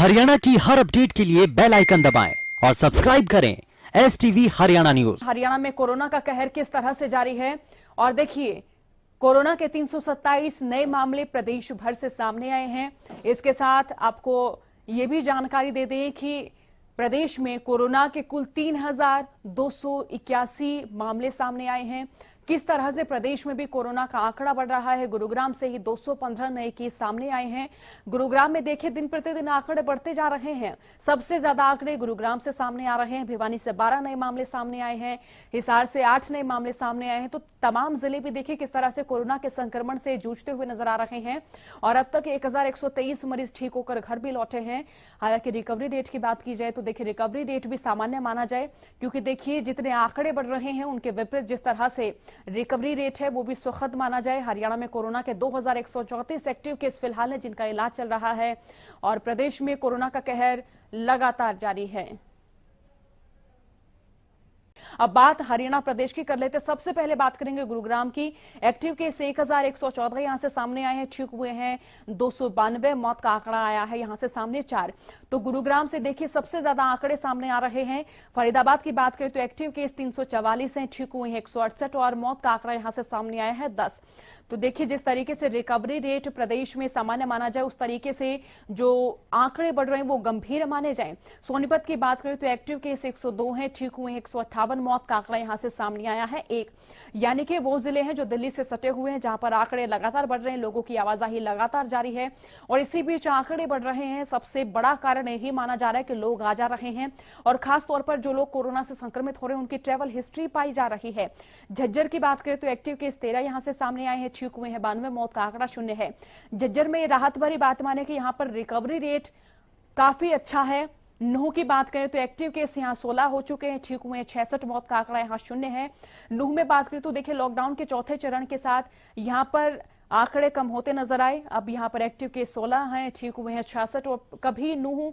हरियाणा की हर अपडेट के लिए बेल आइकन दबाएं और सब्सक्राइब करें STV हरियाणा न्यूज। हरियाणा में कोरोना का कहर किस तरह से जारी है और देखिए, कोरोना के 327 नए मामले प्रदेश भर से सामने आए हैं। इसके साथ आपको ये भी जानकारी दे दें कि प्रदेश में कोरोना के कुल 3,281 मामले सामने आए हैं। किस तरह से प्रदेश में भी कोरोना का आंकड़ा बढ़ रहा है। गुरुग्राम से ही 215 नए केस सामने आए हैं। गुरुग्राम में देखिए, दिन प्रतिदिन आंकड़े बढ़ते जा रहे हैं। सबसे ज्यादा आंकड़े गुरुग्राम से सामने आ रहे हैं। भिवानी से 12 नए मामले सामने आए हैं। हिसार से 8 नए मामले सामने आए हैं। तो तमाम जिले भी देखिए किस तरह से कोरोना के संक्रमण से जूझते हुए नजर आ रहे हैं और अब तक 1,123 मरीज ठीक होकर घर भी लौटे हैं। हालांकि रिकवरी रेट की बात की जाए तो देखिए, रिकवरी रेट भी सामान्य माना जाए, क्योंकि देखिए जितने आंकड़े बढ़ रहे हैं उनके विपरीत जिस तरह से रिकवरी रेट है वो भी सुखद माना जाए। हरियाणा में कोरोना के 2,134 एक्टिव केस फिलहाल है जिनका इलाज चल रहा है और प्रदेश में कोरोना का कहर लगातार जारी है। अब बात हरियाणा प्रदेश की कर लेते। सबसे पहले बात करेंगे गुरुग्राम की। एक्टिव केस 1,114 यहां से सामने आए हैं, ठीक हुए हैं 292। मौत का आंकड़ा आया है यहां से सामने 4। तो गुरुग्राम से देखिए सबसे ज्यादा आंकड़े सामने आ रहे हैं। फरीदाबाद की बात करें तो एक्टिव केस 344 हैं, ठीक हुए हैं 168 और मौत का आंकड़ा यहां से सामने आया है 10। तो देखिए जिस तरीके से रिकवरी रेट प्रदेश में सामान्य माना जाए उस तरीके से जो आंकड़े बढ़ रहे हैं वो गंभीर माने जाएं। सोनीपत की बात करें तो एक्टिव केस 102 हैं, ठीक हुए हैं 158। मौत का आंकड़ा यहां से सामने आया है 1। यानी कि वो जिले हैं जो दिल्ली से सटे हुए हैं, जहां पर आंकड़े लगातार बढ़ रहे हैं, लोगों की आवाजाही लगातार जारी है और इसी बीच आंकड़े बढ़ रहे हैं। सबसे बड़ा कारण यही माना जा रहा है कि लोग आ जा रहे हैं और खासतौर पर जो लोग कोरोना से संक्रमित हो रहे हैं उनकी ट्रैवल हिस्ट्री पाई जा रही है। झज्जर की बात करें तो एक्टिव केस 13 यहां से सामने आए हैं, ठीक हुए हैं 92। मौत का आंकड़ा 0 है। झज्जर में राहत भरी बात माने कि यहां पर रिकवरी रेट काफी अच्छा है। नूह की बात करें तो एक्टिव केस यहां 16 हो चुके हैं, ठीक हुए हैं 66। मौत का आंकड़ा यहां 0 है। नूह में बात करें तो देखिए लॉकडाउन के चौथे चरण के साथ यहां पर आंकड़े कम होते नजर आए। अब यहां पर एक्टिव केस 16 हैं, ठीक हुए हैं 66। और कभी नूह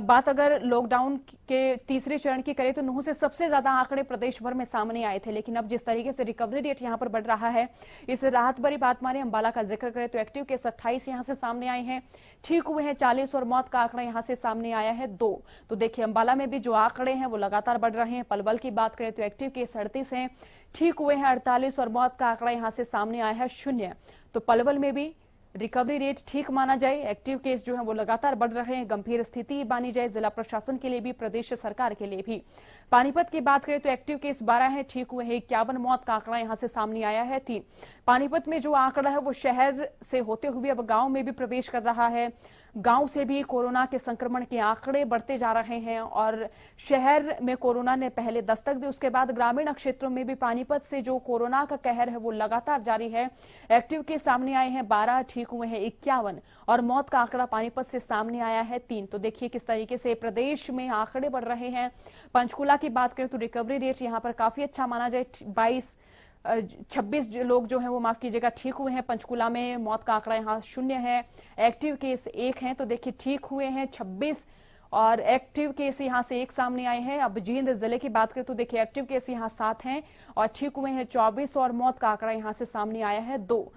बात अगर लॉकडाउन के तीसरे चरण की करें तो नूह से सबसे ज्यादा आंकड़े प्रदेश भर में सामने आए थे, लेकिन अब जिस तरीके से रिकवरी रेट यहां पर बढ़ रहा है इसे राहत भरी बात माने। अंबाला का जिक्र करें तो एक्टिव केस 28 यहां से सामने आए हैं, ठीक हुए हैं 40 और मौत का आंकड़ा यहां से सामने आया है 2। तो देखिए अंबाला में भी जो आंकड़े हैं वो लगातार बढ़ रहे हैं। पलवल की बात करें तो एक्टिव केस 38 हैं, ठीक हुए हैं 48 और मौत का आंकड़ा यहां से सामने आया है 0। तो पलवल में भी रिकवरी रेट ठीक माना जाए। एक्टिव केस जो है वो लगातार बढ़ रहे हैं, गंभीर स्थिति मानी जाए जिला प्रशासन के लिए भी, प्रदेश सरकार के लिए भी। पानीपत की बात करें तो एक्टिव केस 12 है, ठीक हुए हैं 51। मौत का आंकड़ा यहां से सामने आया है 3। पानीपत में जो आंकड़ा है वो शहर से होते हुए अब गांव में भी प्रवेश कर रहा है। गांव से भी कोरोना के संक्रमण के आंकड़े बढ़ते जा रहे हैं और शहर में कोरोना ने पहले दस्तक दी, उसके बाद ग्रामीण क्षेत्रों में भी पानीपत से जो कोरोना का कहर है वो लगातार जारी है। एक्टिव केस सामने आए हैं 12, ठीक हुए हैं 51 और मौत का आंकड़ा पानीपत से सामने आया है 3। तो देखिए किस तरीके से प्रदेश में आंकड़े बढ़ रहे हैं। पंचकुला की बात करें तो रिकवरी रेट यहां पर काफी अच्छा माना जाए। 26 लोग जो हैं वो माफ कीजिएगा ठीक हुए हैं पंचकुला में। मौत का आंकड़ा यहां 0 है। एक्टिव केस 1 है, तो देखिए ठीक हुए हैं 26 और एक्टिव केस यहां से 1 सामने आए हैं। अब जींद जिले की बात करें तो देखिए एक्टिव केस यहां 7 हैं और ठीक हुए हैं 24 और मौत का आंकड़ा यहां से सामने आया है 2।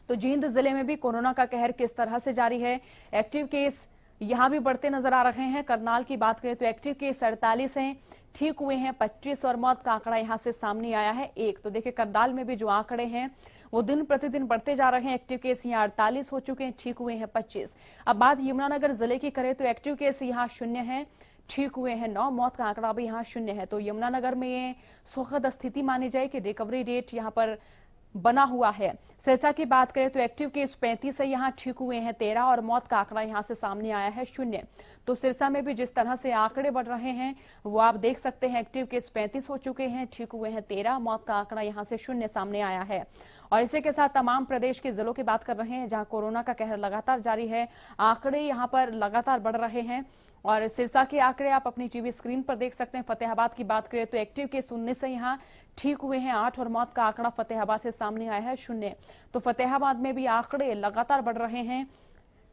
तो जींद जिले में भी कोरोना का कहर किस तरह से जारी है। एक्टिव केस यहां भी बढ़ते नजर आ रहे हैं। करनाल की बात करें तो एक्टिव केस 48 हैं, ठीक हुए हैं 25 और मौत का आंकड़ा यहां से सामने आया है 1। तो देखिए करनाल में भी जो आंकड़े हैं वो दिन प्रतिदिन बढ़ते जा रहे हैं। एक्टिव केस यहां 48 हो चुके हैं, ठीक हुए हैं 25। अब बात यमुनानगर जिले की करें तो एक्टिव केस यहां 0 है, ठीक हुए हैं 9। मौत का आंकड़ा भी यहां 0 है। तो यमुनानगर में ये सुखद स्थिति मानी जाए कि रिकवरी रेट यहां पर बना हुआ है। सिरसा की बात करें तो एक्टिव केस 35 है, यहां ठीक हुए हैं 13 और मौत का आंकड़ा यहां से सामने आया है 0। तो सिरसा में भी जिस तरह से आंकड़े बढ़ रहे हैं वो आप देख सकते हैं। एक्टिव केस 35 हो चुके हैं, ठीक हुए हैं 13। मौत का आंकड़ा यहां से 0 सामने आया है। और इसी के साथ तमाम प्रदेश के जिलों की बात कर रहे हैं जहां कोरोना का कहर लगातार जारी है। आंकड़े यहां पर लगातार बढ़ रहे हैं और सिरसा के आंकड़े आप अपनी टीवी स्क्रीन पर देख सकते हैं। फतेहाबाद की बात करें तो एक्टिव केस 19 से यहां ठीक हुए हैं 8 और मौत का आंकड़ा फतेहाबाद से सामने आया है 0। तो फतेहाबाद में भी आंकड़े लगातार बढ़ रहे हैं।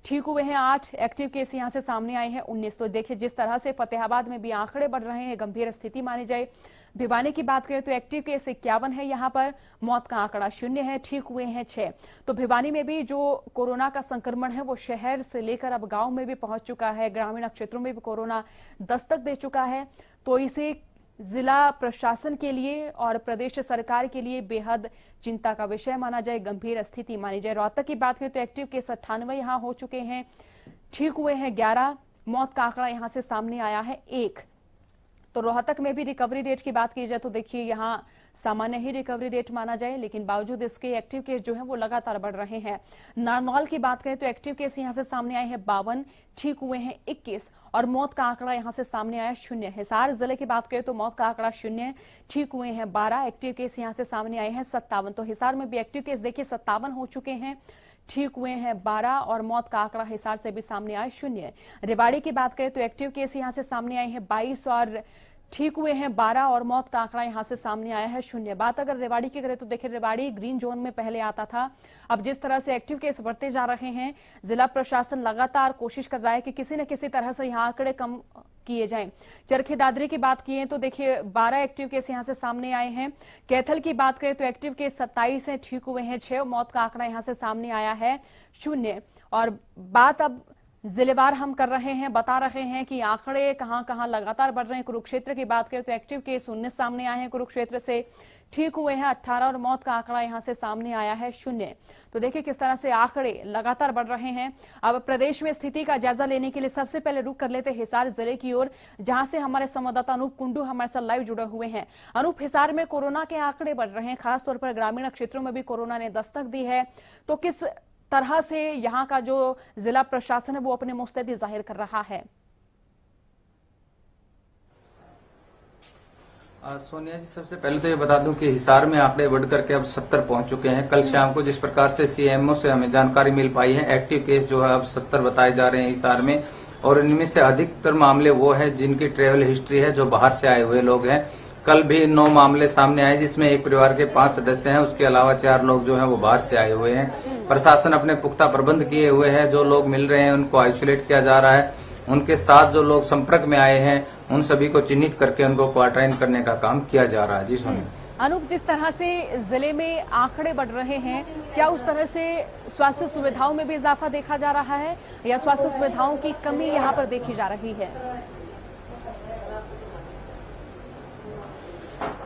ठीक हुए हैं 8, एक्टिव केस यहां से सामने आए हैं 19। तो देखिए जिस तरह से फतेहाबाद में भी आंकड़े बढ़ रहे हैं, गंभीर स्थिति मानी जाए। भिवानी की बात करें तो एक्टिव केस 51 है यहां पर, मौत का आंकड़ा 0 है, ठीक हुए हैं 6। तो भिवानी में भी जो कोरोना का संक्रमण है वो शहर से लेकर अब गांव में भी पहुंच चुका है, ग्रामीण क्षेत्रों में भी कोरोना दस्तक दे चुका है। तो इसे जिला प्रशासन के लिए और प्रदेश सरकार के लिए बेहद चिंता का विषय माना जाए, गंभीर स्थिति मानी जाए। रोहतक की बात करें तो एक्टिव केस 98 यहां हो चुके हैं, ठीक हुए हैं 11, मौत का आंकड़ा यहां से सामने आया है 1। तो रोहतक में भी रिकवरी रेट की बात की जाए तो देखिए यहां सामान्य ही रिकवरी रेट माना जाए, लेकिन बावजूद इसके एक्टिव केस जो है वो लगातार बढ़ रहे हैं। नारनौल की बात करें तो एक्टिव केस यहां से सामने आए हैं 52, ठीक हुए हैं 21 और मौत का आंकड़ा यहां से सामने आया 0। हिसार जिले की बात करें तो मौत का आंकड़ा 0, ठीक हुए हैं 12, एक्टिव केस यहां से सामने आए हैं 57। तो हिसार में भी एक्टिव केस देखिए 57 हो चुके हैं, ठीक हुए हैं 12 और मौत का आंकड़ा हिसार से भी सामने आया 0। रेवाड़ी की बात करें तो एक्टिव केस यहां से सामने आए हैं 22 और ठीक हुए हैं 12 और मौत का आंकड़ा यहां से सामने आया है 0। बात अगर रेवाड़ी की करें तो देखिए रेवाड़ी ग्रीन जोन में पहले आता था, अब जिस तरह से एक्टिव केस बढ़ते जा रहे हैं, जिला प्रशासन लगातार कोशिश कर रहा है कि किसी न किसी तरह से यहां आंकड़े कम किए जाएं। चरखी दादरी की बात की तो देखिए 12 एक्टिव केस यहां से सामने आए हैं। कैथल की बात करें तो एक्टिव केस 27 है, ठीक हुए हैं 6, मौत का आंकड़ा यहां से सामने आया है 0। और बात अब जिलेवार हम कर रहे हैं, बता रहे हैं कि आंकड़े कहां कहां लगातार बढ़ रहे हैं। कुरुक्षेत्र की बात करें तो एक्टिव केस 19 सामने आए हैं कुरुक्षेत्र से, ठीक हुए हैं 18 और मौत का आंकड़ा यहां से सामने आया है 0। तो देखिए किस तरह से आंकड़े लगातार बढ़ रहे हैं। अब प्रदेश में स्थिति का जायजा लेने के लिए सबसे पहले रुख कर लेते हिसार जिले की ओर, जहां से हमारे संवाददाता अनूप कुंडू हमारे साथ लाइव जुड़े हुए हैं। अनूप, हिसार में कोरोना के आंकड़े बढ़ रहे हैं, खासतौर पर ग्रामीण क्षेत्रों में भी कोरोना ने दस्तक दी है, तो किस तरह से यहां का जो जिला प्रशासन है वो अपनी मुस्तैदी जाहिर कर रहा है? सोनिया जी, सबसे पहले तो ये बता दूं कि हिसार में आंकड़े बढ़ करके अब 70 पहुंच चुके हैं। कल शाम को जिस प्रकार से सीएमओ से हमें जानकारी मिल पाई है, एक्टिव केस जो है अब 70 बताए जा रहे हैं हिसार में, और इनमें से अधिकतर मामले वो है जिनकी ट्रेवल हिस्ट्री है, जो बाहर से आए हुए लोग हैं। कल भी 9 मामले सामने आए, जिसमें एक परिवार के 5 सदस्य हैं, उसके अलावा 4 लोग जो हैं वो बाहर से आए हुए हैं। प्रशासन अपने पुख्ता प्रबंध किए हुए है, जो लोग मिल रहे हैं उनको आइसोलेट किया जा रहा है। उनके साथ जो लोग संपर्क में आए हैं उन सभी को चिन्हित करके उनको क्वारंटाइन करने का काम किया जा रहा है। जी सोनिया। अनूप, जिस तरह से जिले में आंकड़े बढ़ रहे हैं, क्या उस तरह से स्वास्थ्य सुविधाओं में भी इजाफा देखा जा रहा है या स्वास्थ्य सुविधाओं की कमी यहां पर देखी जा रही है?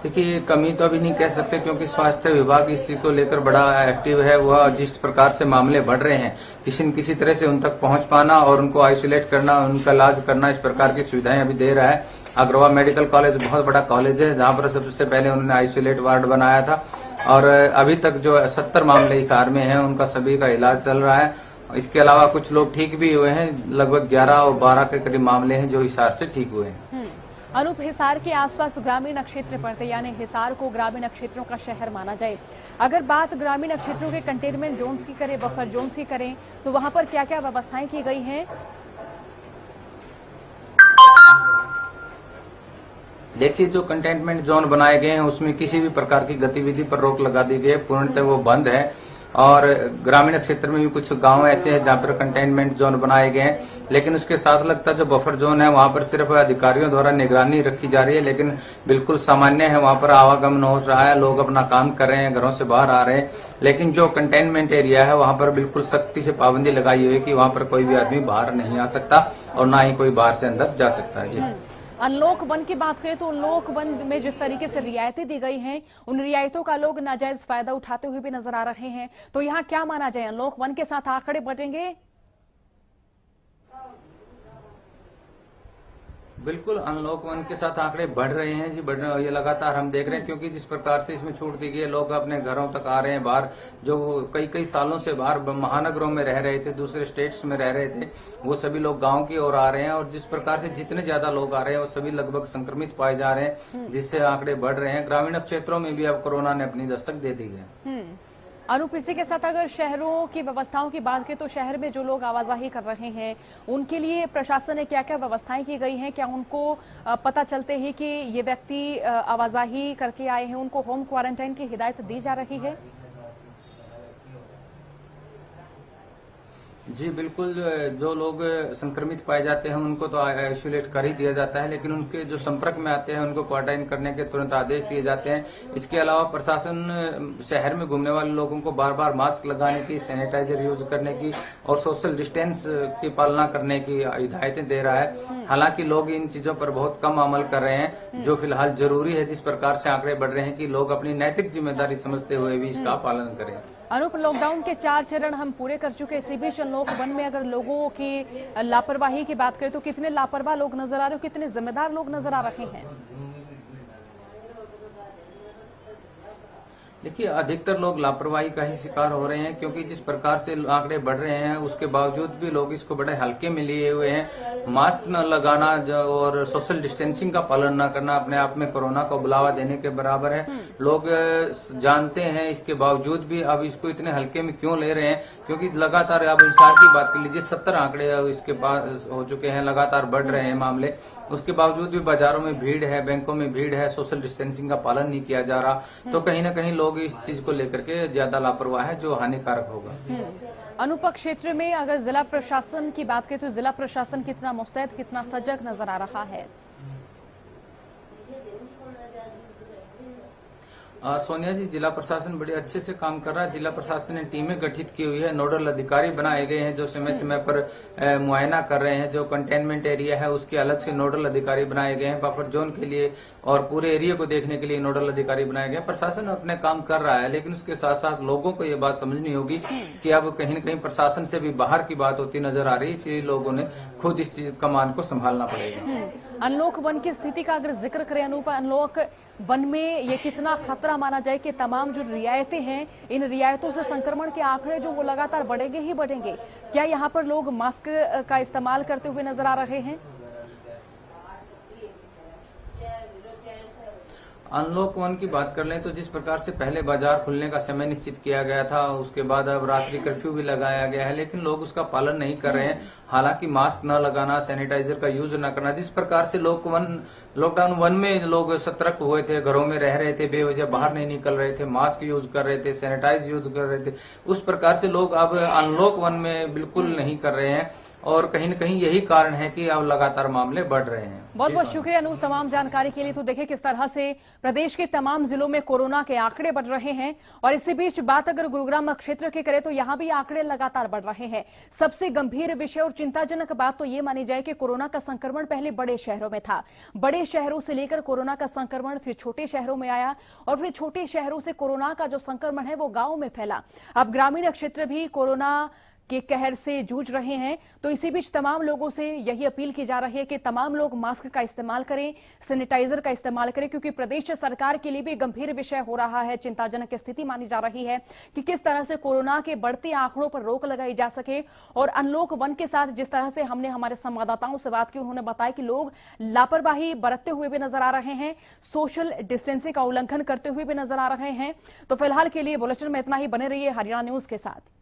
देखिए, कमी तो अभी नहीं कह सकते, क्योंकि स्वास्थ्य विभाग इस चीज को लेकर बड़ा एक्टिव है। वह जिस प्रकार से मामले बढ़ रहे हैं, किसी न किसी तरह से उन तक पहुंच पाना और उनको आइसोलेट करना, उनका इलाज करना, इस प्रकार की सुविधाएं अभी दे रहा है। अग्रवाल मेडिकल कॉलेज बहुत बड़ा कॉलेज है, जहां पर सबसे पहले उन्होंने आइसोलेट वार्ड बनाया था, और अभी तक जो 70 मामले हिसार में हैं उनका सभी का इलाज चल रहा है। इसके अलावा कुछ लोग ठीक भी हुए हैं, लगभग 11 और 12 के करीब मामले हैं जो हिसार से ठीक हुए हैं। अनूप, हिसार के आसपास ग्रामीण क्षेत्र पड़ते, यानी हिसार को ग्रामीण क्षेत्रों का शहर माना जाए। अगर बात ग्रामीण क्षेत्रों के कंटेनमेंट जोन्स की करें, बफर जोन्स की करें, तो वहां पर क्या क्या व्यवस्थाएं की गई हैं? देखिए, जो कंटेनमेंट जोन बनाए गए हैं उसमें किसी भी प्रकार की गतिविधि पर रोक लगा दी गई है, पूर्णतः वो बंद है। और ग्रामीण क्षेत्र में भी कुछ गांव ऐसे हैं जहां पर कंटेनमेंट जोन बनाए गए हैं, लेकिन उसके साथ लगता जो बफर जोन है वहां पर सिर्फ अधिकारियों द्वारा निगरानी रखी जा रही है, लेकिन बिल्कुल सामान्य है, वहां पर आवागमन हो रहा है, लोग अपना काम कर रहे हैं, घरों से बाहर आ रहे हैं। लेकिन जो कंटेनमेंट एरिया है वहां पर बिल्कुल सख्ती से पाबंदी लगाई हुई है कि वहां पर कोई भी आदमी बाहर नहीं आ सकता और ना ही कोई बाहर से अंदर जा सकता है। जी। अनलॉक 1 की बात करें तो अनलॉक 1 में जिस तरीके से रियायतें दी गई हैं, उन रियायतों का लोग नाजायज फायदा उठाते हुए भी नजर आ रहे हैं। तो यहाँ क्या माना जाए, अनलॉक 1 के साथ आंकड़े बढ़ेंगे? बिल्कुल, अनलॉक 1 के साथ आंकड़े बढ़ रहे हैं जी, बढ़ रहे, ये लगातार हम देख रहे हैं, क्योंकि जिस प्रकार से इसमें छूट दी गई है, लोग अपने घरों तक आ रहे हैं बाहर, जो कई कई सालों से बाहर महानगरों में रह रहे थे, दूसरे स्टेट्स में रह रहे थे, वो सभी लोग गांव की ओर आ रहे हैं। और जिस प्रकार से जितने ज्यादा लोग आ रहे हैं वो सभी लगभग संक्रमित पाए जा रहे हैं, जिससे आंकड़े बढ़ रहे हैं। ग्रामीण क्षेत्रों में भी अब कोरोना ने अपनी दस्तक दे दी है। अनूप, इसी के साथ अगर शहरों की व्यवस्थाओं की बात करें तो शहर में जो लोग आवाजाही कर रहे हैं उनके लिए प्रशासन ने क्या क्या व्यवस्थाएं की गई हैं? क्या उनको पता चलते ही कि ये व्यक्ति आवाजाही करके आए हैं, उनको होम क्वारंटाइन की हिदायत दी जा रही है? जी बिल्कुल, जो लोग संक्रमित पाए जाते हैं उनको तो आइसोलेट कर ही दिया जाता है, लेकिन उनके जो संपर्क में आते हैं उनको क्वारंटाइन करने के तुरंत आदेश दिए जाते हैं। इसके अलावा प्रशासन शहर में घूमने वाले लोगों को बार बार मास्क लगाने की, सैनिटाइजर यूज करने की और सोशल डिस्टेंस की पालना करने की हिदायतें दे रहा है। हालांकि लोग इन चीजों पर बहुत कम अमल कर रहे हैं, जो फिलहाल जरूरी है। जिस प्रकार से आंकड़े बढ़ रहे हैं कि लोग अपनी नैतिक जिम्मेदारी समझते हुए भी इसका पालन करें। अनूप, लॉकडाउन के 4 चरण हम पूरे कर चुके हैं। इसी बीच अनलॉक 1 में अगर लोगों की लापरवाही की बात करें तो कितने लापरवाह लोग नजर आ रहे हो, कितने जिम्मेदार लोग नजर आ रहे हैं? देखिए, अधिकतर लोग लापरवाही का ही शिकार हो रहे हैं, क्योंकि जिस प्रकार से आंकड़े बढ़ रहे हैं उसके बावजूद भी लोग इसको बड़े हल्के में लिए हुए हैं। मास्क न लगाना और सोशल डिस्टेंसिंग का पालन न करना अपने आप में कोरोना को बुलावा देने के बराबर है। लोग जानते हैं, इसके बावजूद भी अब इसको इतने हल्के में क्यों ले रहे हैं? क्योंकि लगातार, अब हिसार की बात कर लीजिए, 70 आंकड़े इसके पास हो चुके हैं, लगातार बढ़ रहे हैं मामले। उसके बावजूद भी बाजारों में भीड़ है, बैंकों में भीड़ है, सोशल डिस्टेंसिंग का पालन नहीं किया जा रहा। तो कहीं ना कहीं लोग इस चीज को लेकर के ज्यादा लापरवाह है, जो हानिकारक होगा। अनूप, क्षेत्र में अगर जिला प्रशासन की बात करें तो जिला प्रशासन कितना मुस्तैद, कितना सजग नजर आ रहा है? सोनिया जी, जिला प्रशासन बड़े अच्छे से काम कर रहा है। जिला प्रशासन ने टीमें गठित की हुई है, नोडल अधिकारी बनाए गए हैं जो समय समय पर मुआयना कर रहे हैं। जो कंटेनमेंट एरिया है उसके अलग से नोडल अधिकारी बनाए गए हैं, बफर जोन के लिए और पूरे एरिया को देखने के लिए नोडल अधिकारी बनाए गए हैं। प्रशासन अपने काम कर रहा है, लेकिन उसके साथ साथ लोगों को ये बात समझनी होगी कि अब कहीं न कहीं प्रशासन से भी बाहर की बात होती नजर आ रही है, इसलिए लोगों ने खुद इस कमान को संभालना पड़ेगा। अनलॉक 1 की स्थिति का अगर जिक्र करें अनूप, अनलॉक 1 में ये कितना खतरा माना जाए कि तमाम जो रियायतें हैं, इन रियायतों से संक्रमण के आंकड़े जो वो लगातार बढ़ेंगे ही बढ़ेंगे? क्या यहाँ पर लोग मास्क का इस्तेमाल करते हुए नजर आ रहे हैं? अनलॉक 1 की बात कर लें तो जिस प्रकार से पहले बाजार खुलने का समय निश्चित किया गया था, उसके बाद अब रात्रि कर्फ्यू भी लगाया गया है, लेकिन लोग उसका पालन नहीं कर रहे हैं। हालांकि मास्क न लगाना, सैनिटाइजर का यूज न करना, जिस प्रकार से लॉकडाउन 1 में लोग सतर्क हुए थे, घरों में रह रहे थे, बेवजह बाहर नहीं निकल रहे थे, मास्क यूज कर रहे थे, सैनिटाइज यूज कर रहे थे, उस प्रकार से लोग अब अनलॉक 1 में बिल्कुल नहीं कर रहे हैं। और कहीं न कहीं यही कारण है कि अब लगातार मामले बढ़ रहे हैं। बहुत बहुत शुक्रिया अनूप तमाम जानकारी के लिए। तो देखिए किस तरह से प्रदेश के तमाम जिलों में कोरोना के आंकड़े बढ़ रहे हैं, और इसी बीच बात अगर गुरुग्राम क्षेत्र की करें तो यहां भी आंकड़े लगातार बढ़ रहे हैं। सबसे गंभीर विषय और चिंताजनक बात तो ये मानी जाए कि कोरोना का संक्रमण पहले बड़े शहरों में था, बड़े शहरों से लेकर कोरोना का संक्रमण फिर छोटे शहरों में आया, और फिर छोटे शहरों से कोरोना का जो संक्रमण है वो गांव में फैला। अब ग्रामीण क्षेत्र भी कोरोना के कहर से जूझ रहे हैं। तो इसी बीच तमाम लोगों से यही अपील की जा रही है कि तमाम लोग मास्क का इस्तेमाल करें, सैनिटाइजर का इस्तेमाल करें, क्योंकि प्रदेश सरकार के लिए भी गंभीर विषय हो रहा है। चिंताजनक स्थिति मानी जा रही है कि किस तरह से कोरोना के बढ़ते आंकड़ों पर रोक लगाई जा सके। और अनलॉक 1 के साथ जिस तरह से हमने हमारे संवाददाताओं से बात की, उन्होंने बताया कि लोग लापरवाही बरतते हुए भी नजर आ रहे हैं, सोशल डिस्टेंसिंग का उल्लंघन करते हुए भी नजर आ रहे हैं। तो फिलहाल के लिए बुलेटिन में इतना ही। बने रहिए हरियाणा न्यूज के साथ।